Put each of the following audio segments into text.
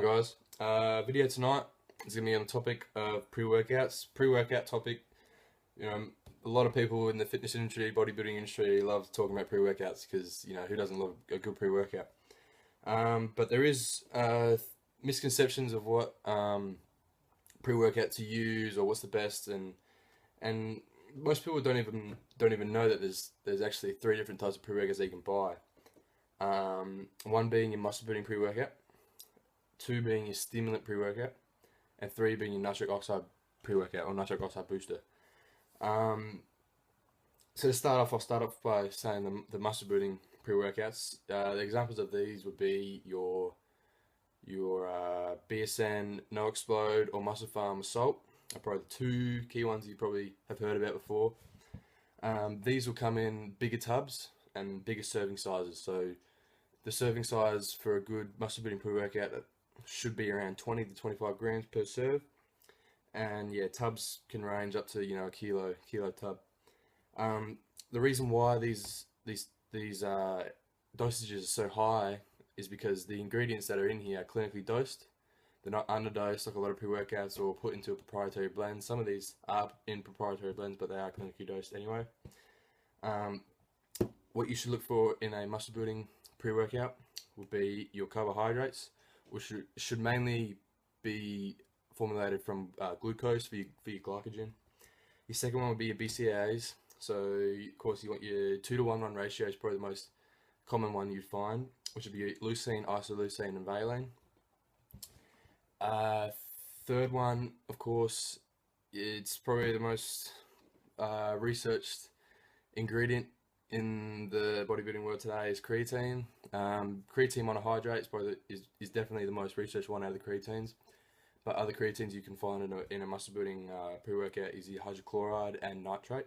going, guys? Video tonight is going to be on the topic of pre-workouts. Pre-workout topic, a lot of people in the fitness industry, bodybuilding industry love talking about pre-workouts because, who doesn't love a good pre-workout? But there is misconceptions of what pre-workout to use or what's the best, and most people don't even know that there's actually 3 different types of pre-workouts that you can buy. One being your muscle building pre-workout, 2 being your stimulant pre-workout, and 3 being your nitric oxide pre-workout or nitric oxide booster. So to start off, I'll start off by saying the muscle building pre-workouts. The examples of these would be your BSN No Xplode or Muscle Farm Assault are probably the 2 key ones you probably have heard about before. These will come in bigger tubs and bigger serving sizes. So the serving size for a good muscle building pre-workout should be around 20 to 25 grams per serve, and yeah, tubs can range up to a kilo tub. The reason why these dosages are so high is because the ingredients that are in here are clinically dosed. They're not underdosed like a lot of pre-workouts or put into a proprietary blend. Some of these are in proprietary blends, but they are clinically dosed anyway. What you should look for in a muscle building pre-workout will be your carbohydrates, which should mainly be formulated from glucose for your glycogen. Your second one would be your BCAAs. So of course you want your 2-to-1 run ratio is probably the most common one you'd find, which would be Leucine, Isoleucine, and valine. Third one, of course, it's probably the most researched ingredient in the bodybuilding world today is creatine. Creatine monohydrate is definitely the most researched one out of the creatines. But other creatines you can find in a muscle building pre-workout is your hydrochloride and nitrate.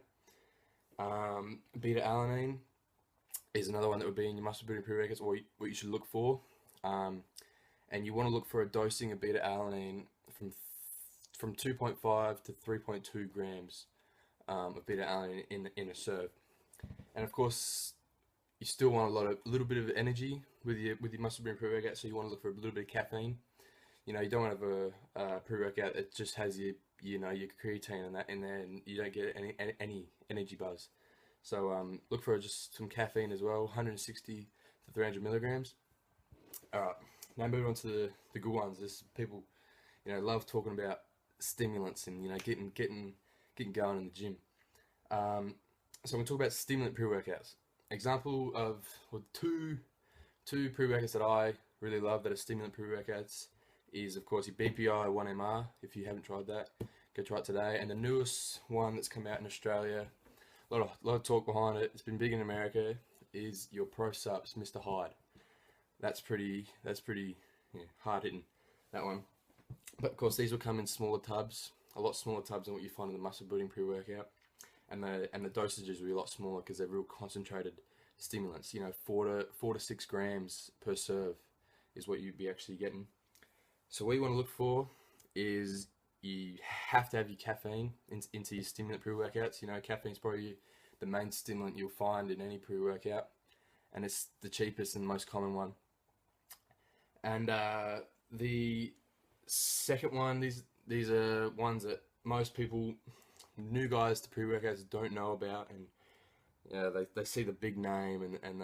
Beta-alanine is another one that would be in your muscle building pre-workouts, or what you should look for. And you want to look for a dosing of beta-alanine from 2.5 to 3.2 grams of beta-alanine in a serve. And of course, you still want a little bit of energy with your muscle building pre-workout, so you want to look for a little bit of caffeine. You don't want to have a pre-workout that just has your creatine and that in there, and you don't get any energy buzz. So look for just some caffeine as well, 160 to 300 milligrams. All right, now moving on to the good ones. There's people, love talking about stimulants and getting going in the gym. So I'm going to talk about stimulant pre-workouts. Example of two pre-workouts that I really love that are stimulant pre-workouts is, of course, your BPI-1MR. If you haven't tried that, go try it today. And the newest one that's come out in Australia, a lot of talk behind it, it's been big in America, is your ProSups Mr. Hyde. That's pretty hard hitting, that one. But of course, these will come in smaller tubs, a lot smaller tubs than what you find in the muscle building pre-workout. And the dosages will be a lot smaller because they're real concentrated stimulants. 4 to 6 grams per serve is what you'd be actually getting. So what you want to look for is you have to have your caffeine into your stimulant pre-workouts. Caffeine's probably the main stimulant you'll find in any pre-workout, and it's the cheapest and most common one. And the second one, these are ones that most people, new guys to pre-workouts, don't know about, and they see the big name and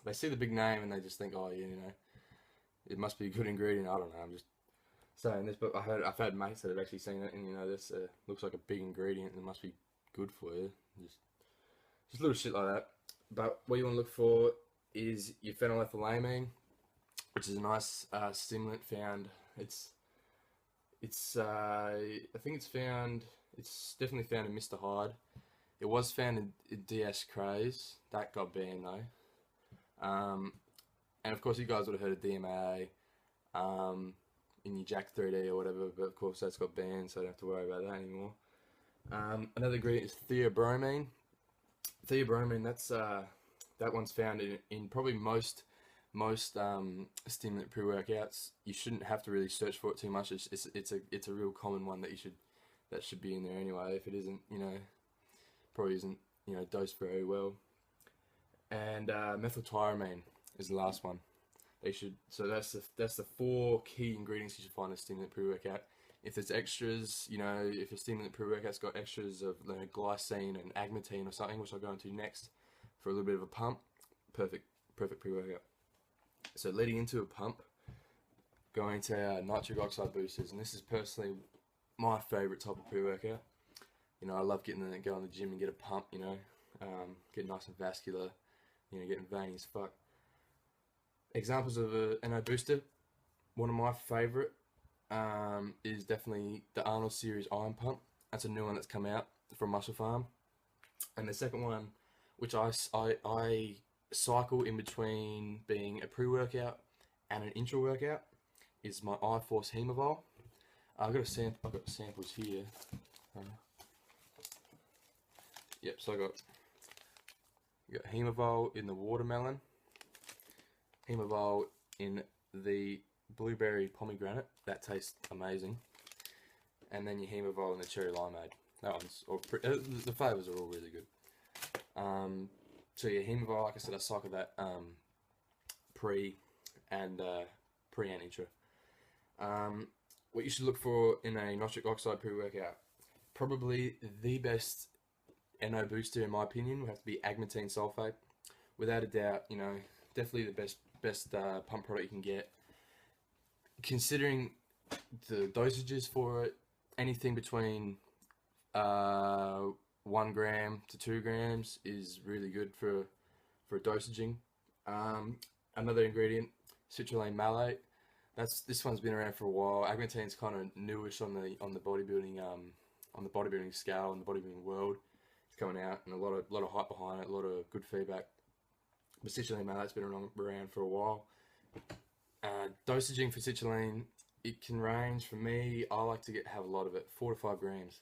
they see the big name and they just think, oh yeah, it must be a good ingredient. I don't know, I'm just saying this, but I've had mates that have actually seen it, and this looks like a big ingredient and it must be good for you. Just little shit like that. But what you want to look for is your phenylethelamine, which is a nice stimulant found. I think it's definitely found in Mr. Hyde. It was found in DS Craze. That got banned though. And of course you guys would have heard of DMA in your Jack 3D or whatever, but of course that's got banned, so I don't have to worry about that anymore. Another ingredient is Theobromine. Theobromine, that one's found in probably most stimulant pre-workouts. You shouldn't have to really search for it too much. It's a real common one that should be in there anyway. If it isn't, probably isn't dosed very well. and methyltyramine is the last one. So that's the 4 key ingredients you should find in a stimulant pre-workout. If there's extras, you know, if your stimulant pre-workout's got extras of, you know, glycine and agmatine or something, which I'll go into next for a little bit of a pump, perfect pre-workout. So leading into a pump, going to our nitric oxide boosters, and this is personally my favourite type of pre-workout. You know, I love go in the gym and get a pump, you know, get nice and vascular, you know, getting veiny as fuck. Examples of a NO booster, one of my favourite is definitely the Arnold series Iron Pump. That's a new one that's come out from Muscle Farm. And the second one, which I cycle in between being a pre-workout and an intra-workout, is my iForce Hemavol. I've got samples here. Yep, so I got Hemavol in the watermelon, Hemavol in the blueberry pomegranate, that tastes amazing, and then your Hemavol in the cherry limeade. That one's the flavors are all really good. So your Hemavol, like I said, I cycle that pre and intra. What you should look for in a nitric oxide pre-workout, probably the best NO booster in my opinion would have to be Agmatine sulfate. Without a doubt, you know, definitely the best pump product you can get. Considering the dosages for it, anything between 1 gram to 2 grams is really good for dosaging. Another ingredient, Citrulline Malate. This one's been around for a while. Agmatine's kind of newish on the bodybuilding scale, in the bodybuilding world. It's coming out, and a lot of hype behind it, a lot of good feedback. But Citrulline Malate's been around for a while. Dosaging for citrulline, it can range, for me, I like to have a lot of it, 4 to 5 grams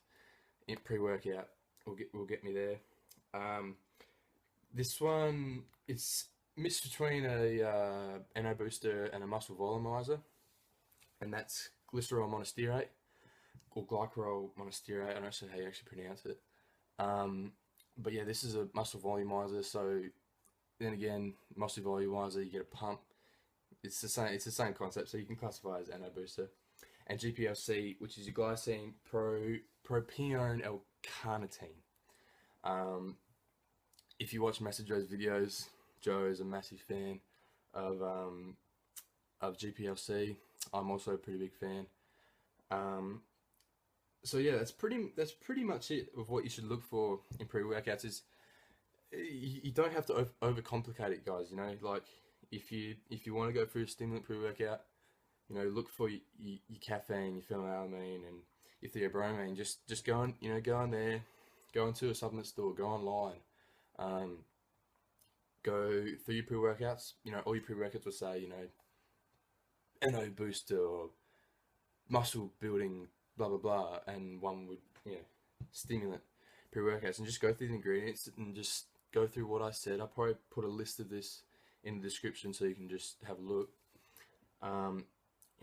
in pre-workout will get me there. This one, it's mixed between a NO booster and a muscle volumizer, and that's Glycerol Monostearate, or Glycerol Monostearate, I don't know how you actually pronounce it. But yeah, this is a muscle volumizer, so then again, muscle volumizer, you get a pump. It's the same concept, so you can classify as NO booster. And GPLC, which is your Glycine pionyl-L-carnitine. If you watch Master Joe's videos, Joe is a massive fan of GPLC. I'm also a pretty big fan. So yeah, that's pretty much it of what you should look for in pre-workouts. Is you don't have to overcomplicate it, guys. You know, like if you want to go through a stimulant pre-workout, you know, look for your caffeine, your phenylethelamine, and your theobromine. Just go on, you know, go on there, go into a supplement store, go online, go through your pre-workouts. You know, all your pre-workouts will say, you know, NO booster or muscle building, blah blah blah, and one would, you know, stimulant pre-workouts, and just go through the ingredients and just go through what I said. I'll probably put a list of this in the description so you can just have a look.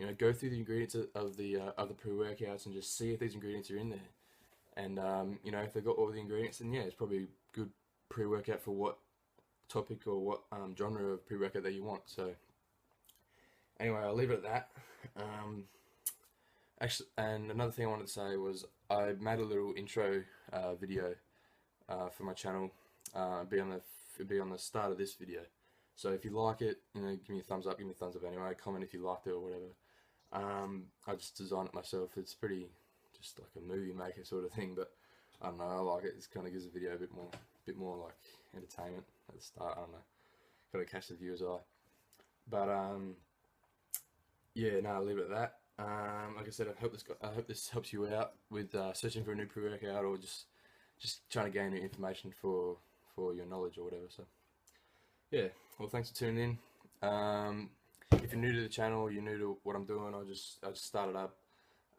You know, go through the ingredients of the pre-workouts and just see if these ingredients are in there. And you know, if they've got all the ingredients, then yeah, it's probably a good pre-workout for what topic or what genre of pre-workout that you want. So anyway, I'll leave it at that. Actually, and another thing I wanted to say was I made a little intro video for my channel. It'll be on the start of this video. So if you like it, you know, give me a thumbs up, give me a thumbs up anyway, comment if you liked it or whatever. I just designed it myself. It's pretty just like a movie maker sort of thing, but I don't know, I like it. It kind of gives the video a bit more like entertainment at the start. I don't know, got to catch the viewer's eye. But yeah, no, I'll leave it at that. Like I said, I hope this helps you out with searching for a new pre-workout or just trying to gain new information for your knowledge or whatever. So yeah, well, thanks for tuning in. If you're new to the channel, you're new to what I'm doing, I just started up.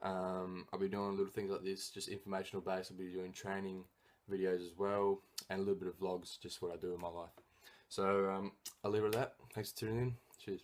I'll be doing little things like this, just informational based. I'll be doing training videos as well, and a little bit of vlogs, just what I do in my life. So I'll leave it at that. Thanks for tuning in. Cheers.